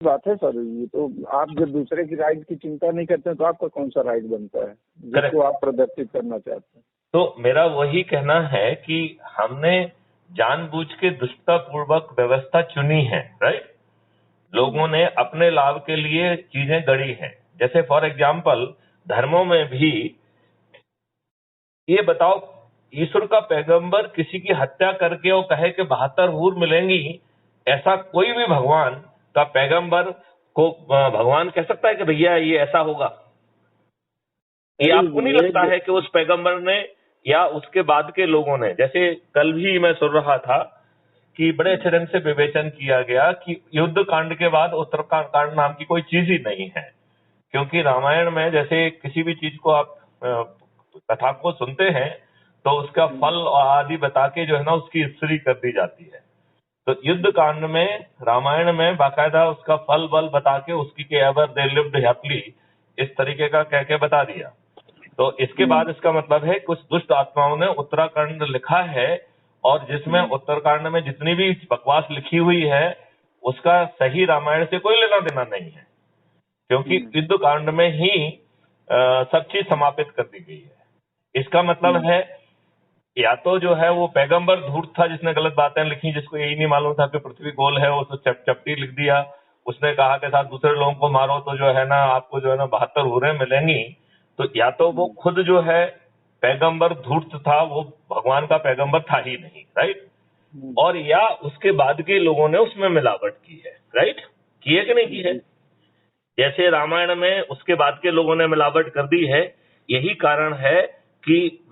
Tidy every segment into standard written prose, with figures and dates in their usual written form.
बात है सर। ये तो आप जब दूसरे की राइट की चिंता नहीं करते तो आपका कौन सा राइट बनता है जिसको आप प्रदर्शित करना चाहते हैं? तो मेरा वही कहना है कि हमने जानबूझ के दुष्टतापूर्वक व्यवस्था चुनी है, राइट। लोगों ने अपने लाभ के लिए चीजें गढ़ी हैं। जैसे फॉर एग्जाम्पल धर्मों में भी ये बताओ, ईश्वर का पैगंबर किसी की हत्या करके वो कहे कि 72 हूर मिलेंगी, ऐसा कोई भी भगवान का पैगंबर को भगवान कह सकता है कि भैया ये ऐसा होगा? ये आपको नहीं लगता है कि उस पैगंबर ने या उसके बाद के लोगों ने, जैसे कल भी मैं सुन रहा था कि बड़े अच्छे ढंग से विवेचन किया गया कि युद्ध कांड के बाद उत्तरकांड नाम की कोई चीज ही नहीं है, क्योंकि रामायण में जैसे किसी भी चीज को आप कथा को सुनते हैं तो उसका फल आदि बता के जो है ना उसकी स्तुति कर दी जाती है। तो युद्ध कांड में रामायण में बाकायदा उसका फल बल बता के उसकी के एवर दे लिव्ड हैप्पीली इस तरीके का कह के बता दिया। तो इसके बाद इसका मतलब है कुछ दुष्ट आत्माओं ने उत्तराखंड लिखा है, और जिसमें उत्तरकांड में जितनी भी बकवास लिखी हुई है उसका सही रामायण से कोई लेना देना नहीं है, क्योंकि युद्ध कांड में ही सब चीज समापित कर दी गई है। इसका मतलब है या तो जो है वो पैगंबर धूर्त था जिसने गलत बातें लिखी, जिसको यही नहीं मालूम था कि पृथ्वी गोल है, उसने चपटी लिख दिया, उसने कहा कि साथ दूसरे लोगों को मारो तो जो है ना आपको जो है ना 72 हूरें मिलेंगी। तो या तो वो खुद जो है पैगंबर धूर्त था, वो भगवान का पैगंबर था ही नहीं, राइट। और या उसके बाद के लोगों ने उसमें मिलावट की है, राइट। की है कि नहीं की है? जैसे रामायण में उसके बाद के लोगों ने मिलावट कर दी है। यही कारण है कि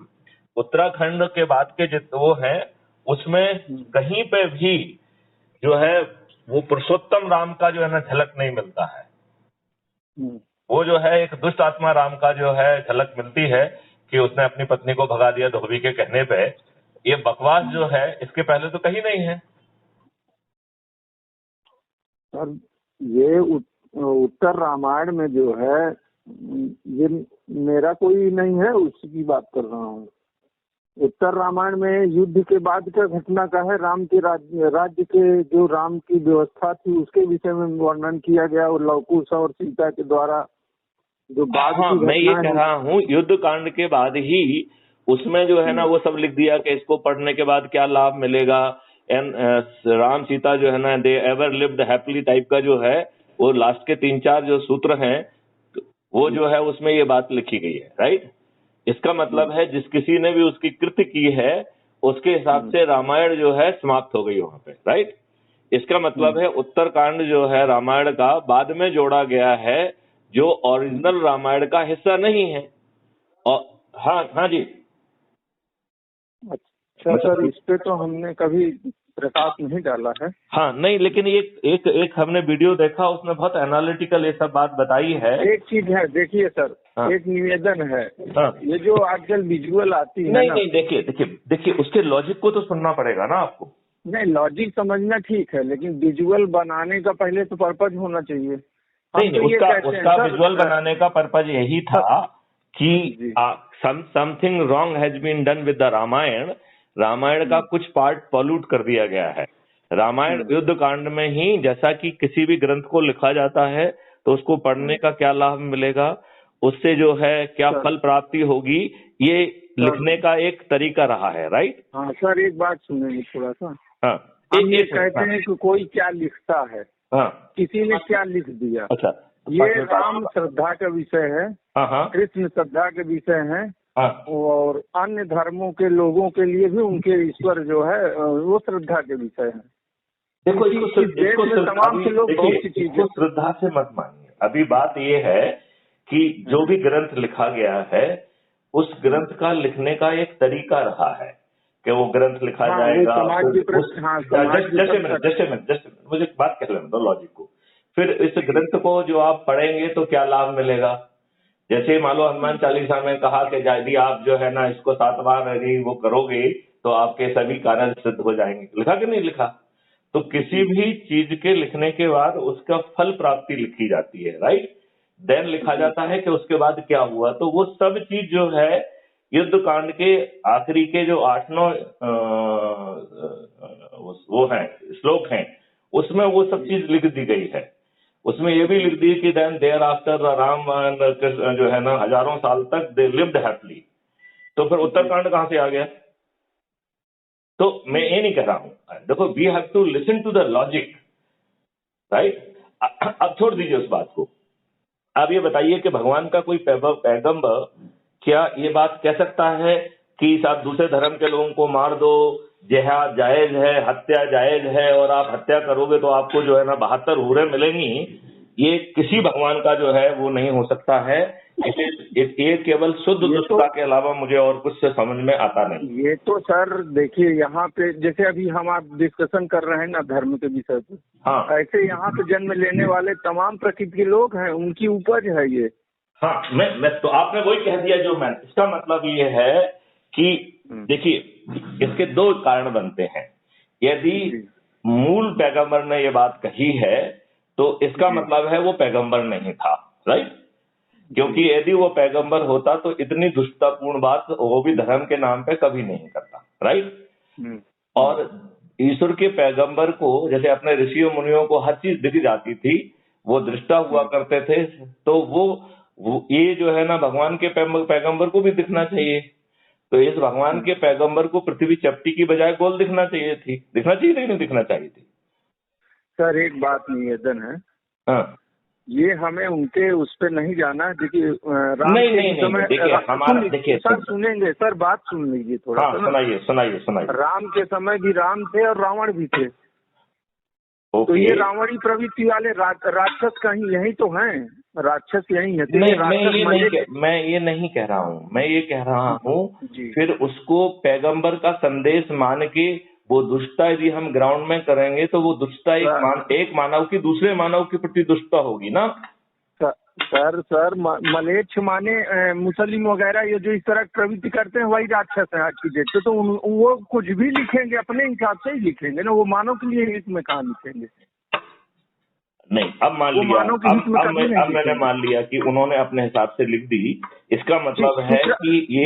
उत्तराखंड के बाद के जितने वो हैं उसमें कहीं पे भी जो है वो पुरुषोत्तम राम का जो है ना झलक नहीं मिलता है। वो जो है एक दुष्ट आत्मा राम का जो है झलक मिलती है कि उसने अपनी पत्नी को भगा दिया धोबी के कहने पे। ये बकवास जो है इसके पहले तो कहीं नहीं है सर। ये उत्तर रामायण में जो है ये मेरा कोई नहीं है, उसकी बात कर रहा हूँ। उत्तर रामायण में युद्ध के बाद का घटना का है, राम के राज्य के जो राम की व्यवस्था थी उसके विषय में वर्णन किया गया, और लव कुश और सीता के द्वारा जो बाद की मैं ये कह रहा हूँ युद्ध कांड के बाद ही उसमें जो है ना वो सब लिख दिया कि इसको पढ़ने के बाद क्या लाभ मिलेगा, एंड राम सीता जो है ना they ever lived happily type का जो है वो लास्ट के 3-4 जो सूत्र हैं वो जो है उसमें ये बात लिखी गई है, राइट। इसका मतलब है जिस किसी ने भी उसकी कृत्य की है उसके हिसाब से रामायण जो है समाप्त हो गई वहां पे, राइट। इसका मतलब है उत्तरकांड जो है रामायण का बाद में जोड़ा गया है, जो ओरिजिनल रामायण का हिस्सा नहीं है। और हाँ जी। अच्छा सर, इस पे तो हमने कभी प्रकाश नहीं डाला है। हाँ नहीं, लेकिन एक हमने वीडियो देखा उसमें बहुत एनालिटिकल ये सब बात बताई है। एक चीज है, देखिए सर, एक निवेदन है। ये जो आजकल विजुअल आती है नहीं देखिए उसके लॉजिक को तो सुनना पड़ेगा ना आपको। नहीं, लॉजिक समझना ठीक है, लेकिन विजुअल बनाने का पहले तो पर्पज होना चाहिए। नहीं, उसका विजुअल बनाने का पर्पज यही था कि something wrong has been done with the Ramayana का कुछ पार्ट पॉल्यूट कर दिया गया है। रामायण युद्ध कांड में ही जैसा कि किसी भी ग्रंथ को लिखा जाता है तो उसको पढ़ने का क्या लाभ मिलेगा, उससे जो है क्या फल प्राप्ति होगी, ये लिखने का एक तरीका रहा है, राइट। हाँ सर, एक बात सुनेंगे थोड़ा सा। हाँ, हम ये कहते हैं कि कोई क्या लिखता है, किसी ने क्या लिख दिया। अच्छा, ये राम श्रद्धा का विषय है, कृष्ण श्रद्धा के विषय है, और अन्य धर्मों के लोगों के लिए भी उनके ईश्वर जो है वो श्रद्धा के विषय है। देखो इसको तमाम से लोग बहुत सी चीजें श्रद्धा से मत मानिए। अभी बात ये है कि जो भी ग्रंथ लिखा गया है उस ग्रंथ का लिखने का एक तरीका रहा है कि वो ग्रंथ लिखा जाएगा। जस्ट मुझे बात कह लेने दो लॉजिक को। फिर इस ग्रंथ को जो आप पढ़ेंगे तो क्या लाभ मिलेगा। जैसे मान लो हनुमान चालीसा में कहा कि यदि आप जो है ना इसको 7 बार यदि वो करोगे तो आपके सभी कार्य सिद्ध हो जाएंगे। लिखा कि नहीं लिखा? तो किसी भी चीज के लिखने के बाद उसका फल प्राप्ति लिखी जाती है, राइट। देन लिखा जाता है कि उसके बाद क्या हुआ। तो वो सब चीज जो है युद्ध कांड के आखिरी के जो 8-9 वो हैं श्लोक हैं उसमें वो सब चीज लिख दी गई है। उसमें ये भी लिख दी कि then thereafter Ram and Krishna जो है ना हजारों साल तक दे लिव्ड हैप्पीली। तो फिर उत्तरकांड कहां से आ गया? तो मैं ये नहीं कह रहा हूं, देखो we have to listen to the logic, right. अब छोड़ दीजिए उस बात को। आप ये बताइए कि भगवान का कोई पैगंबर क्या ये बात कह सकता है कि आप दूसरे धर्म के लोगों को मार दो, जिहाद जायज है, हत्या जायज है, और आप हत्या करोगे तो आपको जो है ना 72 हूरें मिलेंगी? ये किसी भगवान का जो है वो नहीं हो सकता है। ये केवल शुद्ध दुष्टता के अलावा मुझे और कुछ से समझ में आता नहीं। ये तो सर देखिए, यहाँ पे जैसे अभी हम आप डिस्कशन कर रहे हैं ना धर्म के विषय पे, हाँ, ऐसे यहाँ पे जन्म लेने वाले तमाम प्रकृति के लोग हैं, उनकी उपज है ये। हाँ, मैं तो आपने वही कह दिया जो मैं, इसका मतलब ये है कि देखिए इसके दो कारण बनते हैं। यदि मूल पैगंबर ने ये बात कही है तो इसका मतलब है वो पैगंबर नहीं था, राइट। क्योंकि यदि वो पैगंबर होता तो इतनी दुष्टतापूर्ण बात वो भी धर्म के नाम पे कभी नहीं करता, राइट। और ईश्वर के पैगंबर को जैसे अपने ऋषियों मुनियों को हर चीज दिख जाती थी, वो दृष्टा हुआ करते थे, तो वो ये जो है ना भगवान के पैगंबर को भी दिखना चाहिए। तो इस भगवान के पैगंबर को पृथ्वी चपटी की बजाय गोल दिखना चाहिए थी, दिखना चाहिए थी नहीं दिखना चाहिए थी? सर एक बात निवेदन है, हाँ, ये हमें उनके उस पे नहीं जाना। देखिए राम नहीं के नहीं नहीं, समय देखिए हमारा देखिए सर सुनेंगे सर, बात सुन लीजिए थोड़ा। हाँ, सुनाइए सुनाइए सुनाइए। राम के समय भी राम थे और रावण भी थे। तो ये रावणी प्रवृत्ति वाले राक्षस कहीं यही तो हैं, राक्षस यही है। नहीं, मैं ये नहीं कह रहा हूँ, मैं ये कह रहा हूँ फिर उसको पैगंबर का संदेश मान के वो दुष्टता यदि हम ग्राउंड में करेंगे तो वो दुष्टता एक मानव की दूसरे मानव के प्रति दुष्टता होगी ना। सर मलेच्छ माने मुस्लिम वगैरह ये जो इस तरह प्रवृत्ति करते हैं वही राक्षस है आज की डेट पे। तो वो कुछ भी लिखेंगे अपने हिसाब से ही लिखेंगे ना, वो मानव के लिए हित में कहाँ लिखेंगे? नहीं, अब मान लिया, अब मैंने मान लिया कि उन्होंने अपने हिसाब से लिख दी। इसका मतलब है कि ये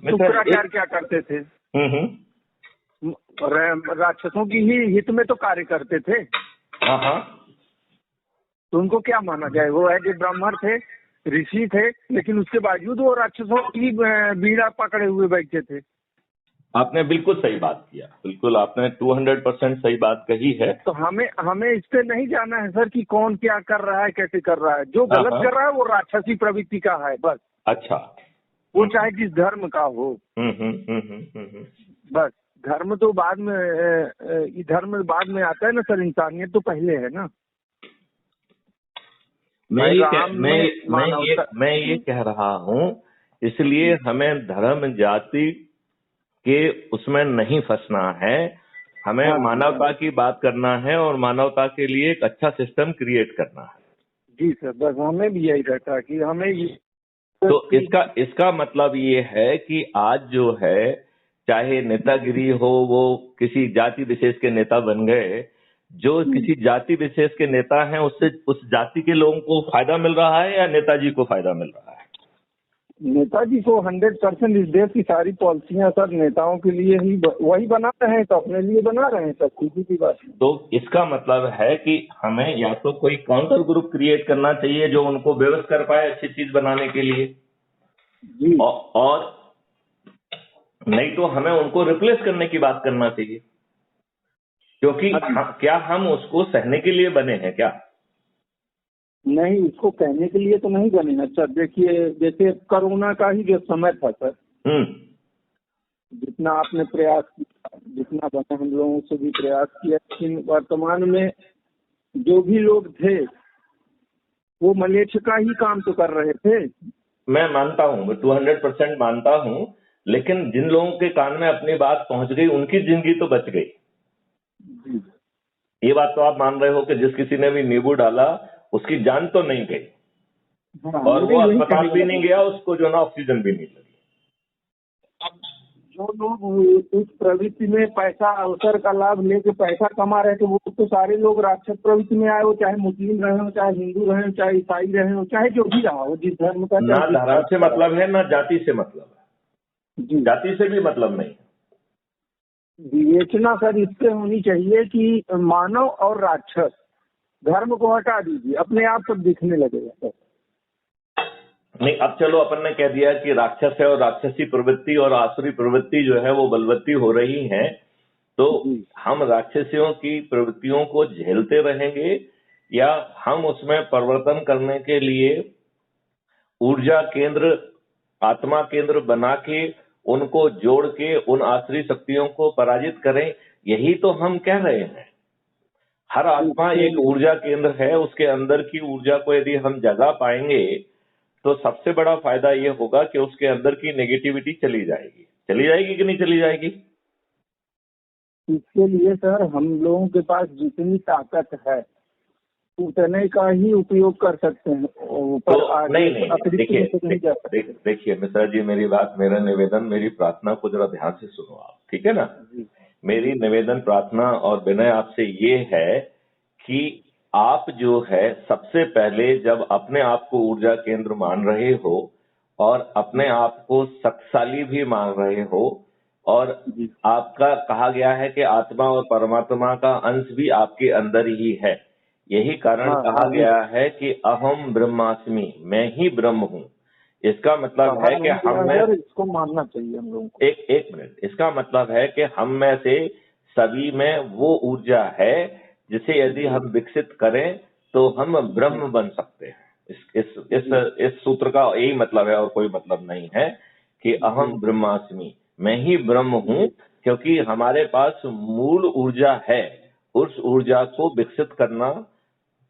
शुक्राचार्य क्या करते थे? राक्षसों की ही हित में तो कार्य करते थे। हाँ हाँ, तो उनको क्या माना जाए? वो एज ब्राह्मण थे, ऋषि थे, लेकिन उसके बावजूद वो राक्षसों की बीड़ा पकड़े हुए बैठे थे। आपने बिल्कुल सही बात किया, बिल्कुल आपने 200% सही बात कही है। तो हमें इस पे नहीं जाना है सर कि कौन क्या कर रहा है, कैसे कर रहा है। जो गलत कर रहा है वो राक्षसी प्रवृत्ति का है बस। अच्छा, वो चाहे जिस धर्म का हो। बस धर्म तो बाद में, धर्म बाद में आता है ना सर, इंसानियत तो पहले है ना। मैं ये कह रहा हूँ, इसलिए हमें धर्म जाति के उसमें नहीं फंसना है, हमें मानवता की बात करना है और मानवता के लिए एक अच्छा सिस्टम क्रिएट करना है। जी सर, बस हमें भी यही रहता है कि हमें ये तो इसका मतलब ये है कि आज जो है चाहे नेतागिरी हो, वो किसी जाति विशेष के नेता बन गए, जो किसी जाति विशेष के नेता हैं उससे उस जाति के लोगों को फायदा मिल रहा है या नेताजी को फायदा मिल रहा है? नेताजी को 100% इस देश की सारी पॉलिसियां सर नेताओं के लिए ही वही बना रहे हैं, तो अपने लिए बना रहे हैं, सब सीधी सी बात। तो इसका मतलब है कि हमें या तो कोई काउंटर ग्रुप क्रिएट करना चाहिए जो उनको व्यवस्थ कर पाए अच्छी चीज बनाने के लिए जी। और नहीं तो हमें उनको रिप्लेस करने की बात करना चाहिए, क्योंकि क्या हम उसको सहने के लिए बने हैं क्या? नहीं, उसको कहने के लिए तो नहीं बने हैं सर। देखिए जैसे कोरोना का ही जो समय था सर, जितना आपने प्रयास किया, जितना बना हम लोगों से भी प्रयास किया, लेकिन वर्तमान में जो भी लोग थे वो मलेच्छ का ही काम तो कर रहे थे। मैं मानता हूँ, मैं 200% मानता हूँ, लेकिन जिन लोगों के कान में अपनी बात पहुंच गई उनकी जिंदगी तो बच गई। ये बात तो आप मान रहे हो कि जिस किसी ने भी नींबू डाला उसकी जान तो नहीं गई, और वो अस्पताल भी नहीं गया, उसको जो ना ऑक्सीजन भी नहीं लगी। जो लोग इस प्रवृत्ति में पैसा अवसर का लाभ लेके पैसा कमा रहे थे वो तो सारे लोग राक्षस प्रवृत्ति में आए हो, चाहे मुस्लिम रहे हो, चाहे हिंदू रहे हो, चाहे ईसाई रहे हो, चाहे जो भी रहा हो, जिस धर्म का। ना धर्म से मतलब है ना जाति से मतलब है, जाति से भी मतलब नहीं। विवेचना सर इससे होनी चाहिए कि मानव और राक्षस धर्म को हटा दीजिए, अपने आप सब दिखने लगेगा सर। नहीं, अब चलो अपन ने कह दिया कि राक्षस है और राक्षसी प्रवृत्ति और आसुरी प्रवृत्ति जो है वो बलवत्ती हो रही है, तो जी हम राक्षसियों की प्रवृत्तियों को झेलते रहेंगे या हम उसमें परिवर्तन करने के लिए ऊर्जा केंद्र, आत्मा केंद्र बना के उनको जोड़ के उन आसुरी शक्तियों को पराजित करें? यही तो हम कह रहे हैं। हर आत्मा एक ऊर्जा केंद्र है, उसके अंदर की ऊर्जा को यदि हम जगा पाएंगे तो सबसे बड़ा फायदा ये होगा कि उसके अंदर की नेगेटिविटी चली जाएगी। चली जाएगी कि नहीं चली जाएगी? इसके लिए सर हम लोगों के पास जितनी ताकत है उतने का ही उपयोग कर सकते हैं, ऊपर तो नहीं, अतिरिक्त रूप से नहीं जा सकते। देखिए मिश्रा जी, मेरी बात, मेरा निवेदन, मेरी प्रार्थना को जरा ध्यान से सुनो आप, ठीक है ना? मेरी निवेदन, प्रार्थना और विनय आपसे ये है कि आप जो है सबसे पहले जब अपने आप को ऊर्जा केंद्र मान रहे हो और अपने आप को शक्तिशाली भी मान रहे हो, और आपका कहा गया है कि आत्मा और परमात्मा का अंश भी आपके अंदर ही है, यही कारण कहा गया है कि अहम ब्रह्मास्मि, मैं ही ब्रह्म हूँ। इसका मतलब है कि हम में, इसको मानना चाहिए हम लोगों को। एक मिनट, इसका मतलब है कि हम में से सभी में वो ऊर्जा है जिसे यदि हम विकसित करें तो हम ब्रह्म बन सकते हैं। इस सूत्र का यही मतलब है और कोई मतलब नहीं है कि अहम ब्रह्मास्मि, मैं ही ब्रह्म हूँ, क्योंकि हमारे पास मूल ऊर्जा है। उस ऊर्जा को विकसित करना,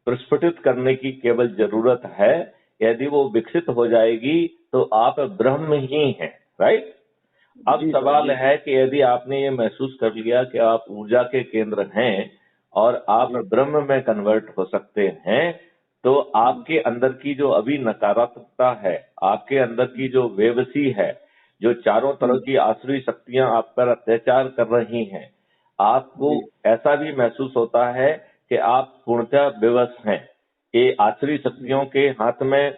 प्रस्फुटित करने की केवल जरूरत है। यदि वो विकसित हो जाएगी तो आप ब्रह्म ही हैं, राइट? अब सवाल है कि यदि आपने ये महसूस कर लिया कि आप ऊर्जा के केंद्र हैं और आप ब्रह्म में कन्वर्ट हो सकते हैं, तो आपके अंदर की जो अभी नकारात्मकता है, आपके अंदर की जो बेबसी है, जो चारों तरह की आसुरी शक्तियां आप पर अत्याचार कर रही हैं, आपको ऐसा भी महसूस होता है कि आप पूर्णतः बेबस हैं। ये आसुरी शक्तियों के हाथ में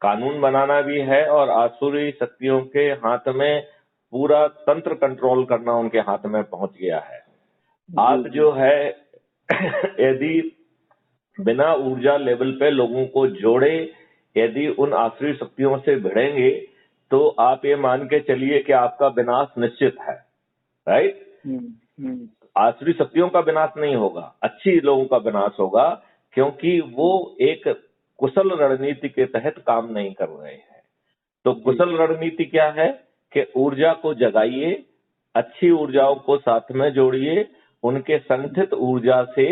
कानून बनाना भी है और आसुरी शक्तियों के हाथ में पूरा तंत्र कंट्रोल करना उनके हाथ में पहुंच गया है। आप जो है यदि बिना ऊर्जा लेवल पे लोगों को जोड़े, यदि उन आसुरी शक्तियों से भिड़ेंगे तो आप ये मान के चलिए कि आपका विनाश निश्चित है, राइट? आसुरी शक्तियों का विनाश नहीं होगा, अच्छी लोगों का विनाश होगा, क्योंकि वो एक कुशल रणनीति के तहत काम नहीं कर रहे हैं। तो कुशल रणनीति क्या है कि ऊर्जा को जगाइए, अच्छी ऊर्जाओं को साथ में जोड़िए, उनके संगठित ऊर्जा से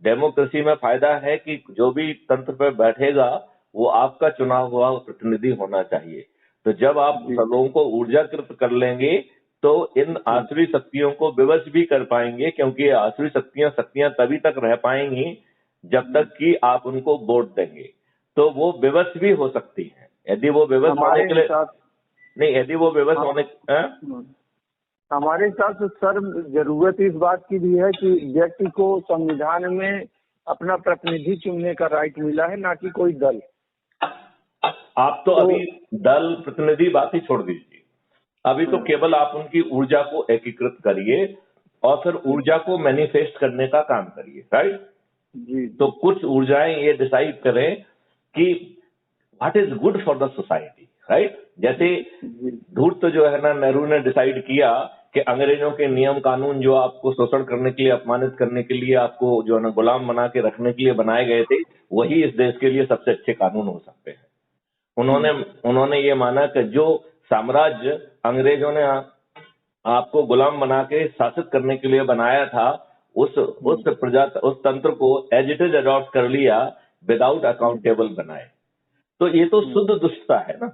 डेमोक्रेसी में फायदा है कि जो भी तंत्र पर बैठेगा वो आपका चुना हुआ प्रतिनिधि होना चाहिए। तो जब आप लोगों को ऊर्जाकृत कर लेंगे तो इन आसुरी शक्तियों को विवश भी कर पाएंगे, क्योंकि आसुरी शक्तियां तभी तक रह पाएंगी जब तक कि आप उनको वोट देंगे। तो वो विवश भी हो सकती है। यदि वो विवश होने के लिए नहीं, यदि वो विवश होने, हमारे हिसाब से सर जरूरत इस बात की भी है कि व्यक्ति को संविधान में अपना प्रतिनिधि चुनने का राइट मिला है, ना कि कोई दल। आप तो अभी दल प्रतिनिधि बात ही छोड़ दीजिए, अभी तो केवल आप उनकी ऊर्जा को एकीकृत करिए और फिर ऊर्जा को मैनिफेस्ट करने का काम करिए, राइट? जी। तो कुछ ऊर्जाएं ये डिसाइड करें कि what is good for the society, right? जैसे धूर्त जो है ना, नेहरू ने डिसाइड किया कि अंग्रेजों के नियम कानून जो आपको शोषण करने के लिए, अपमानित करने के लिए, आपको जो है ना गुलाम बना के रखने के लिए बनाए गए थे, वही इस देश के लिए सबसे अच्छे कानून हो सकते हैं। उन्होंने ये माना कि जो साम्राज्य अंग्रेजों ने आपको गुलाम बना के शासित करने के लिए बनाया था, उस तंत्र को एज इट इज अडॉप्ट कर लिया, विदाउट अकाउंटेबल बनाए। तो ये तो शुद्ध दुष्टता है ना।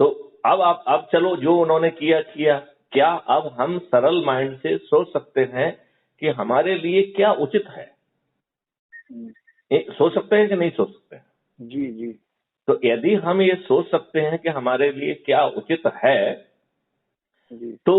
तो अब चलो, जो उन्होंने किया, क्या अब हम सरल माइंड से सोच सकते हैं कि हमारे लिए क्या उचित है? सोच सकते हैं कि नहीं सोच सकते हैं? जी। तो यदि हम ये सोच सकते हैं कि हमारे लिए क्या उचित है, तो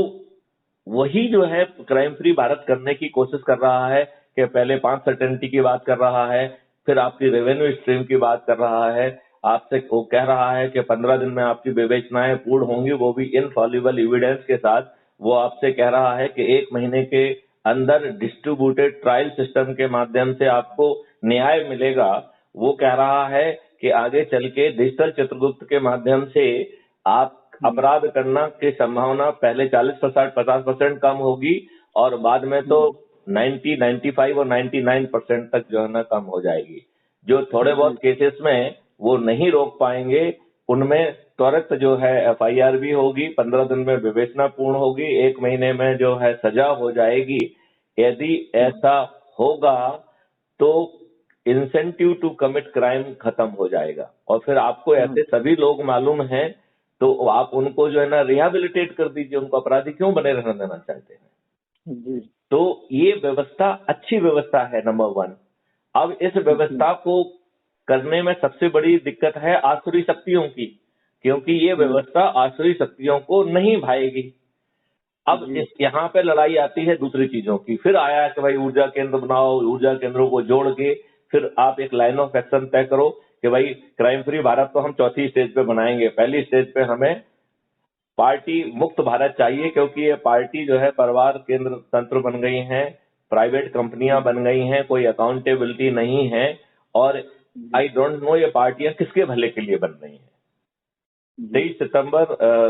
वही जो है क्राइम फ्री भारत करने की कोशिश कर रहा है कि पहले 5 सर्टेनिटी की बात कर रहा है, फिर आपकी रेवेन्यू स्ट्रीम की बात कर रहा है, आपसे वो कह रहा है कि 15 दिन में आपकी विवेचनाएं पूर्ण होंगी, वो भी इनफॉलिबल एविडेंस के साथ। वो आपसे कह रहा है कि 1 महीने के अंदर डिस्ट्रीब्यूटेड ट्रायल सिस्टम के माध्यम से आपको न्याय मिलेगा, वो कह रहा है कि आगे चल के डिजिटल चित्रगुप्त के माध्यम से आप अपराध करना की संभावना पहले 40-50% कम होगी और बाद में तो 90, 95 और 99% तक जो है ना कम हो जाएगी। जो थोड़े बहुत केसेस में वो नहीं रोक पाएंगे उनमें त्वरित जो है FIR भी होगी, 15 दिन में विवेचना पूर्ण होगी, 1 महीने में जो है सजा हो जाएगी। यदि ऐसा होगा तो इंसेंटिव टू कमिट क्राइम खत्म हो जाएगा और फिर आपको ऐसे सभी लोग मालूम हैं तो आप उनको जो है ना रिहेबिलिटेट कर दीजिए, उनको अपराधी क्यों बने रहने देना चाहते हैं जी। तो ये व्यवस्था अच्छी व्यवस्था है नंबर 1। अब इस व्यवस्था को करने में सबसे बड़ी दिक्कत है आसुरी शक्तियों की, क्योंकि ये व्यवस्था आसुरी शक्तियों को नहीं भाएगी। अब इस यहाँ पे लड़ाई आती है दूसरी चीजों की। फिर आया कि भाई ऊर्जा केंद्र बनाओ, ऊर्जा केंद्रों को जोड़ के फिर आप एक लाइन ऑफ एक्शन तय करो कि भाई क्राइम फ्री भारत तो हम चौथी स्टेज पे बनाएंगे। पहली स्टेज पे हमें पार्टी मुक्त भारत चाहिए, क्योंकि ये पार्टी जो है परिवार केंद्र तंत्र बन गई हैं, प्राइवेट कंपनियां बन गई हैं, कोई अकाउंटेबिलिटी नहीं है और आई डोंट नो ये पार्टियां किसके भले के लिए बन रही हैं। 23 सितंबर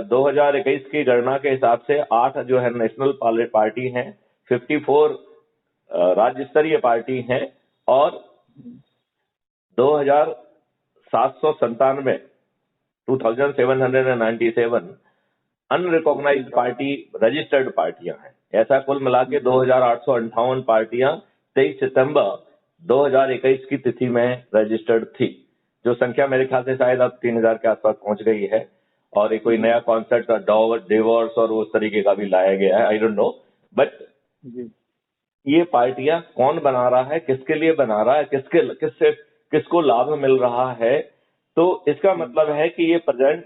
2021 की गणना के हिसाब से 8 जो है नेशनल पार्टी हैं, 54 राज्य स्तरीय पार्टी हैं और 2797 अनरिकॉग्नाइज्ड पार्टी रजिस्टर्ड पार्टियां हैं। ऐसा कुल मिला के 2858 पार्टियां 23 सितंबर 2021 की तिथि में रजिस्टर्ड थी, जो संख्या मेरे ख्याल से शायद अब 3000 के आसपास पहुंच गई है और एक कोई नया कॉन्सेप्ट डिवोर्स और उस तरीके का भी लाया गया है, आई डोंट नो। बट ये पार्टियां कौन बना रहा है, किसके लिए बना रहा है, किसको लाभ मिल रहा है, तो इसका मतलब है कि ये प्रेजेंट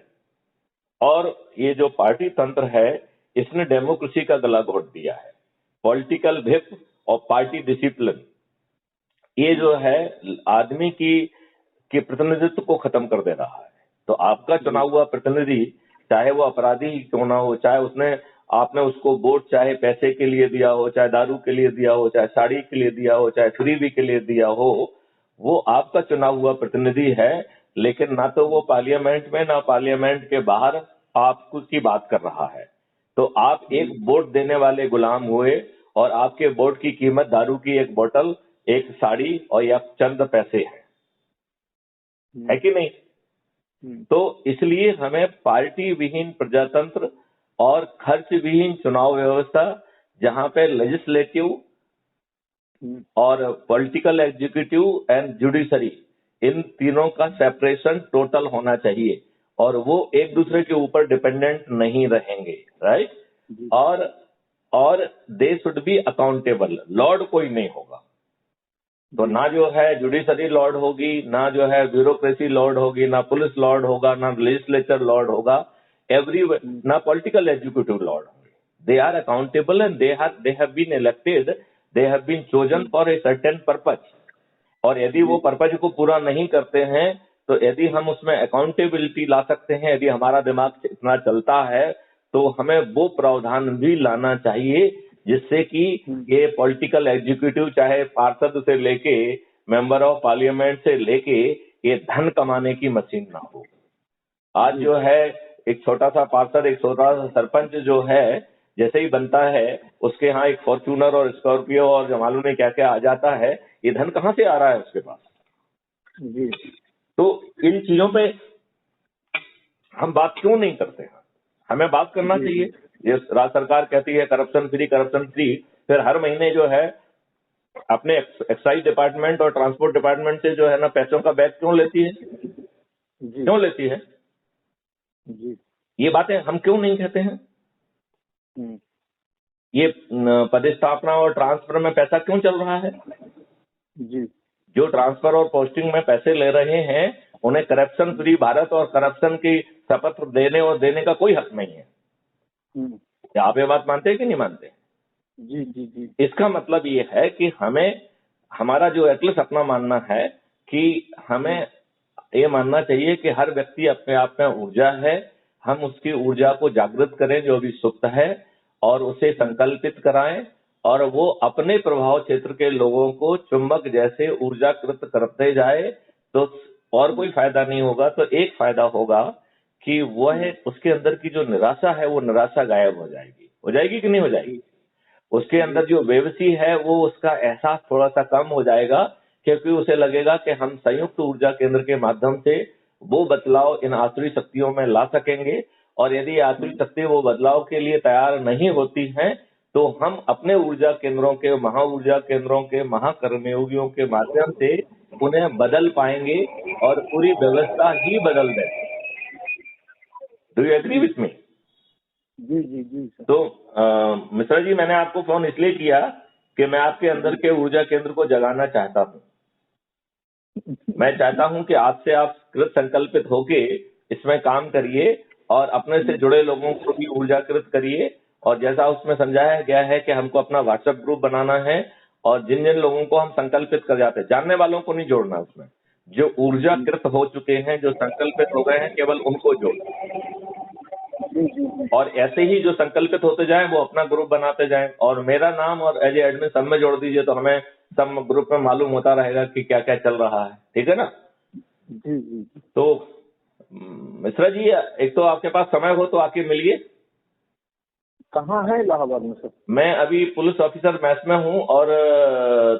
और ये जो पार्टी तंत्र है इसने डेमोक्रेसी का गला घोट दिया है। पॉलिटिकल व्हिप और पार्टी डिसिप्लिन ये जो है आदमी की प्रतिनिधित्व को खत्म कर दे रहा है। तो आपका चुना हुआ प्रतिनिधि चाहे वो अपराधी ही क्यों ना हो, चाहे आपने उसको वोट चाहे पैसे के लिए दिया हो, चाहे दारू के लिए दिया हो, चाहे साड़ी के लिए दिया हो, चाहे फ्रीबी के लिए दिया हो, वो आपका चुना हुआ प्रतिनिधि है। लेकिन ना तो वो पार्लियामेंट में ना पार्लियामेंट के बाहर आपको की बात कर रहा है। तो आप एक वोट देने वाले गुलाम हुए और आपके वोट की कीमत दारू की एक बोतल, एक साड़ी और या चंद पैसे है कि नहीं। तो इसलिए हमें पार्टी विहीन प्रजातंत्र और खर्च विहीन चुनाव व्यवस्था, जहां पे लेजिस्लेटिव और पॉलिटिकल एग्जीक्यूटिव एंड जुडिशरी इन तीनों का सेपरेशन टोटल होना चाहिए और वो एक दूसरे के ऊपर डिपेंडेंट नहीं रहेंगे, राइट। और they should be accountable. Lord कोई नहीं होगा, तो ना जो है जुडिशरी लॉर्ड होगी, ना जो है ब्यूरोक्रेसी लॉर्ड होगी, ना पुलिस लॉर्ड होगा, ना लेजिस्लेचर लॉर्ड होगा, ना पॉलिटिकल एग्जीक्यूटिव लॉर्ड होंगे। They are accountable and they have been elected, they have been chosen for a certain purpose. और यदि वो पर्पज को पूरा नहीं करते हैं तो यदि हम उसमें अकाउंटेबिलिटी ला सकते हैं, यदि हमारा दिमाग इतना चलता है तो हमें वो प्रावधान भी लाना चाहिए जिससे कि ये पॉलिटिकल एग्जीक्यूटिव चाहे पार्षद से लेके मेंबर ऑफ पार्लियामेंट से लेके ये धन कमाने की मशीन ना हो। आज जो है एक छोटा सा पार्षद, एक छोटा सा सरपंच जो है, जैसे ही बनता है उसके यहाँ एक फॉर्च्यूनर और स्कॉर्पियो और जो मालूम नहीं क्या क्या आ जाता है, ये धन कहाँ से आ रहा है उसके पास जी। तो इन चीजों पे हम बात क्यों नहीं करते हैं? हमें बात करना चाहिए। ये राज्य सरकार कहती है करप्शन फ्री, फिर हर महीने जो है अपने एक्साइज डिपार्टमेंट और ट्रांसपोर्ट डिपार्टमेंट से जो है ना पैसों का बैग क्यों लेती है क्यों लेती है जी। ये बातें हम क्यों नहीं कहते हैं? ये पदस्थापना और ट्रांसफर में पैसा क्यों चल रहा है जी? जो ट्रांसफर और पोस्टिंग में पैसे ले रहे हैं उन्हें करप्शन फ्री भारत और करप्शन की शपथ देने और देने का कोई हक नहीं है। क्या आप ये बात मानते हैं कि नहीं मानते? जी जी जी। इसका मतलब ये है कि हमें हमारा जो एटलस अपना मानना है कि हमें ये मानना चाहिए कि हर व्यक्ति अपने आप में ऊर्जा है, हम उसकी ऊर्जा को जागृत करें जो भी सुप्त है और उसे संकल्पित कराएं और वो अपने प्रभाव क्षेत्र के लोगों को चुंबक जैसे ऊर्जाकृत करते जाए, तो और कोई फायदा नहीं होगा। तो एक फायदा होगा कि वह उसके अंदर की जो निराशा है वो निराशा गायब हो जाएगी कि नहीं हो जाएगी। उसके अंदर जो बेबसी है वो उसका एहसास थोड़ा सा कम हो जाएगा, क्योंकि उसे लगेगा कि हम संयुक्त ऊर्जा केंद्र के माध्यम से वो बदलाव इन आसुरी शक्तियों में ला सकेंगे। और यदि आसुरी शक्ति वो बदलाव के लिए तैयार नहीं होती हैं, तो हम अपने ऊर्जा केंद्रों के, महा ऊर्जा केंद्रों के महाकर्मयोगियों के माध्यम से उन्हें बदल पाएंगे और पूरी व्यवस्था ही बदल देंगे। Do you agree with me? जी जी जी सर। तो मिश्रा जी, मैंने आपको फोन इसलिए किया कि मैं आपके अंदर के ऊर्जा केंद्र को जगाना चाहता हूँ। मैं चाहता हूं कि आपसे आप कृत संकल्पित होके इसमें काम करिए और अपने से जुड़े लोगों को भी ऊर्जाकृत करिए। और जैसा उसमें समझाया गया है कि हमको अपना व्हाट्सएप ग्रुप बनाना है, और जिन जिन लोगों को हम संकल्पित कर जाते हैं, जानने वालों को नहीं जोड़ना, उसमें जो ऊर्जाकृत हो चुके हैं, जो संकल्पित हो गए हैं, केवल उनको जोड़ना। और ऐसे ही जो संकल्पित होते जाएं वो अपना ग्रुप बनाते जाएं, और मेरा नाम और एज एडमिन सब में जोड़ दीजिए, तो हमें सब ग्रुप में मालूम होता रहेगा कि क्या क्या चल रहा है। ठीक है ना? जी जी। तो मिश्रा जी, एक तो आपके पास समय हो तो आके मिलिए। कहाँ है इलाहाबाद में सर? मैं अभी पुलिस ऑफिसर मैस में हूँ और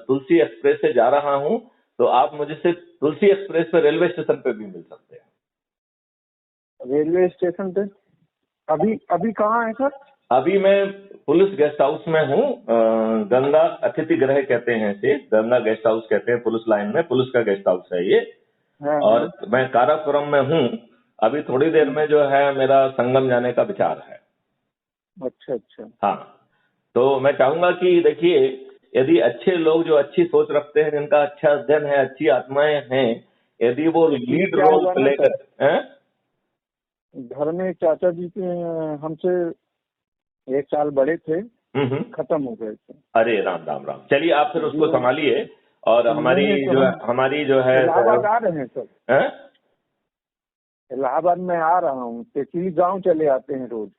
तुलसी एक्सप्रेस से जा रहा हूँ, तो आप मुझसे तुलसी एक्सप्रेस पे रेलवे स्टेशन पे भी मिल सकते हैं। रेलवे स्टेशन पे? अभी अभी कहाँ है सर? अभी मैं पुलिस गेस्ट हाउस में हूँ, गंगा अतिथि गृह कहते हैं इसे, गंगा गेस्ट हाउस कहते हैं पुलिस लाइन में, पुलिस का गेस्ट हाउस है ये। और मैं कारापुरम में हूँ। अभी थोड़ी देर में जो है मेरा संगम जाने का विचार है। अच्छा अच्छा। हाँ, तो मैं चाहूंगा कि देखिए, यदि अच्छे लोग जो अच्छी सोच रखते हैं, जिनका अच्छा अध्ययन है, अच्छी आत्माएं हैं, यदि वो लीड रोल प्ले करते हैं। घर में चाचा जी के हमसे 1 साल बड़े थे, खत्म हो गए थे। अरे राम राम राम। चलिए आप फिर उसको संभालिए। और हमारी जो है इलाहाबाद आ रहे हैं सर। इलाहाबाद में आ रहा हूँ, तेतली गांव चले आते हैं रोज।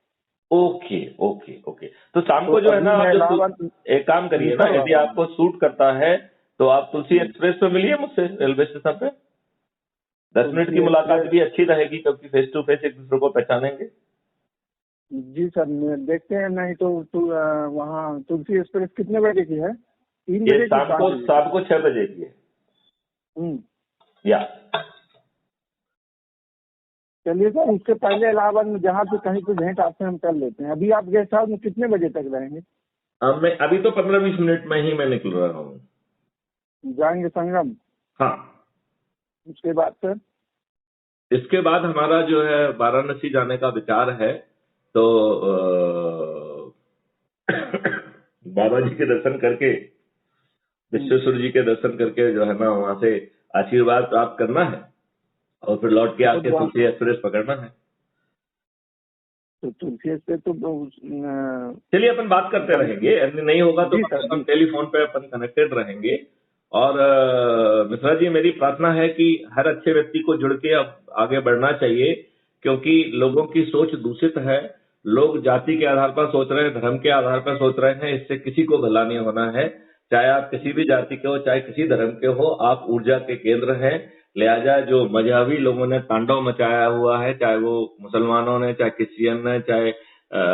Okay okay okay. तो शाम को जो है ना, एक काम करिए ना, यदि आपको सूट करता है तो आप तुलसी एक्सप्रेस पे मिलिए मुझसे रेलवे स्टेशन पे। 10 मिनट की मुलाकात भी अच्छी रहेगी, क्योंकि फेस टू फेस एक दूसरे को पहचानेंगे। जी सर, देखते हैं। नहीं तो वहाँ तुलसी एक्सप्रेस कितने बजे की है? 3 बजे? शाम को 6 बजे की है। या चलिए सर, उसके पहले इलाहाबाद में जहाँ पे कहीं पे भेंट आपसे हम कर लेते हैं। अभी आप गेस्ट हाउस में कितने बजे तक रहेंगे? मैं अभी तो 15-20 मिनट में ही मैं निकल रहा हूँ। जाएंगे संगम? हाँ। उसके बाद सर? इसके बाद हमारा जो है वाराणसी जाने का विचार है। तो बाबा जी के दर्शन करके, विश्वेश्वर जी के दर्शन करके जो है ना, वहां से आशीर्वाद प्राप्त करना है, और फिर लौट के आके तुलसी एक्सप्रेस पकड़ना है। तो तुलसी एक्सप्रेस तो चलिए अपन बात करते रहेंगे, यदि नहीं होगा तो हम टेलीफोन पे अपन कनेक्टेड रहेंगे। और मिश्रा जी, मेरी प्रार्थना है कि हर अच्छे व्यक्ति को जुड़ के अब आगे बढ़ना चाहिए, क्योंकि लोगों की सोच दूषित है। लोग जाति के आधार पर सोच रहे हैं, धर्म के आधार पर सोच रहे हैं, इससे किसी को भला नहीं होना है। चाहे आप किसी भी जाति के हो, चाहे किसी धर्म के हो, आप ऊर्जा के केंद्र हैं। लिहाजा जो मजहबी लोगों ने तांडव मचाया हुआ है, चाहे वो मुसलमानों ने, चाहे क्रिश्चियन ने, चाहे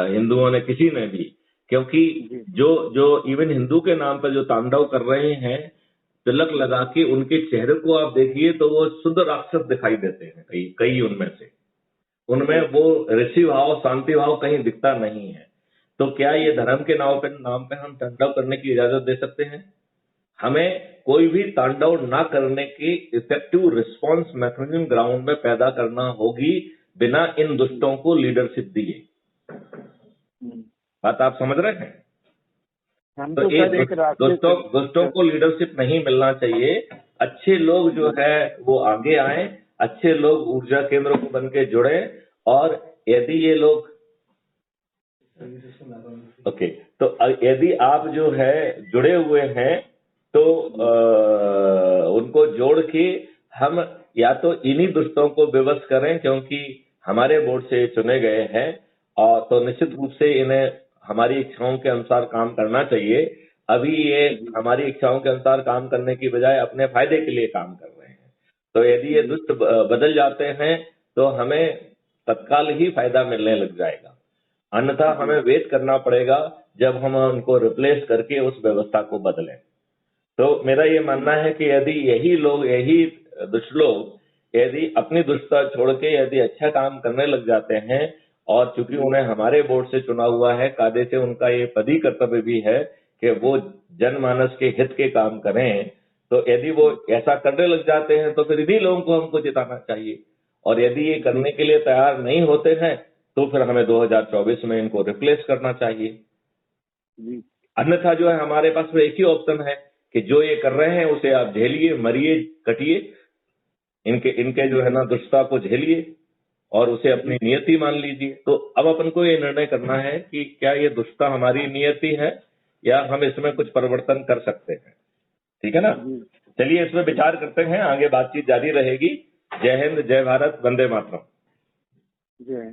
हिंदुओं ने, किसी ने भी, क्योंकि जो इवन हिंदू के नाम पर जो तांडव कर रहे हैं, तिलक लगा के, उनके चेहरे को आप देखिए तो वो शुद्ध राक्षस दिखाई देते हैं। कई उनमें से, उनमें वो ऋषि भाव, शांति भाव कहीं दिखता नहीं है। तो क्या ये धर्म के नाम पे हम तांडव करने की इजाजत दे सकते हैं? हमें कोई भी तांडव ना करने की इफेक्टिव रिस्पांस मैकेनिज्म ग्राउंड में पैदा करना होगी, बिना इन दुष्टों को लीडरशिप दिए। बात आप समझ रहे हैं? तो दुष्टों को लीडरशिप नहीं मिलना चाहिए। अच्छे लोग जो है वो आगे आए, अच्छे लोग ऊर्जा केंद्र को बन के जुड़े। और यदि ये लोग तो यदि आप जो है जुड़े हुए हैं, तो उनको जोड़ के हम या तो इन्हीं दुष्टों को विवश करें, क्योंकि हमारे बोर्ड से चुने गए हैं, और तो निश्चित रूप से इन्हें हमारी इच्छाओं के अनुसार काम करना चाहिए। अभी ये हमारी इच्छाओं के अनुसार काम करने की बजाय अपने फायदे के लिए काम कर रहे हैं। तो यदि ये दुष्ट बदल जाते हैं तो हमें तत्काल ही फायदा मिलने लग जाएगा, अन्यथा हमें वेट करना पड़ेगा जब हम उनको रिप्लेस करके उस व्यवस्था को बदलें। तो मेरा ये मानना है कि यदि यही दुष्ट लोग यदि अपनी दुष्टता छोड़ के यदि अच्छा काम करने लग जाते हैं, और चूंकि उन्हें हमारे बोर्ड से चुना हुआ है, कायदे से उनका ये पदी कर्तव्य भी है कि वो जनमानस के हित के काम करें, तो यदि वो ऐसा करने लग जाते हैं तो फिर इन्हीं लोगों को हमको जिताना चाहिए। और यदि ये करने के लिए तैयार नहीं होते हैं तो फिर हमें 2024 में इनको रिप्लेस करना चाहिए। अन्यथा जो है हमारे पास में एक ही ऑप्शन है कि जो ये कर रहे हैं उसे आप झेलिए, मरिए, कटिए, इनके जो है ना दुष्टता को झेलिए और उसे अपनी नियति मान लीजिए। तो अब अपन को ये निर्णय करना है कि क्या ये दुष्टता हमारी नियति है या हम इसमें कुछ परिवर्तन कर सकते हैं। ठीक है ना? चलिए इसमें विचार करते हैं, आगे बातचीत जारी रहेगी। जय हिंद, जय भारत, वंदे मातरम। जय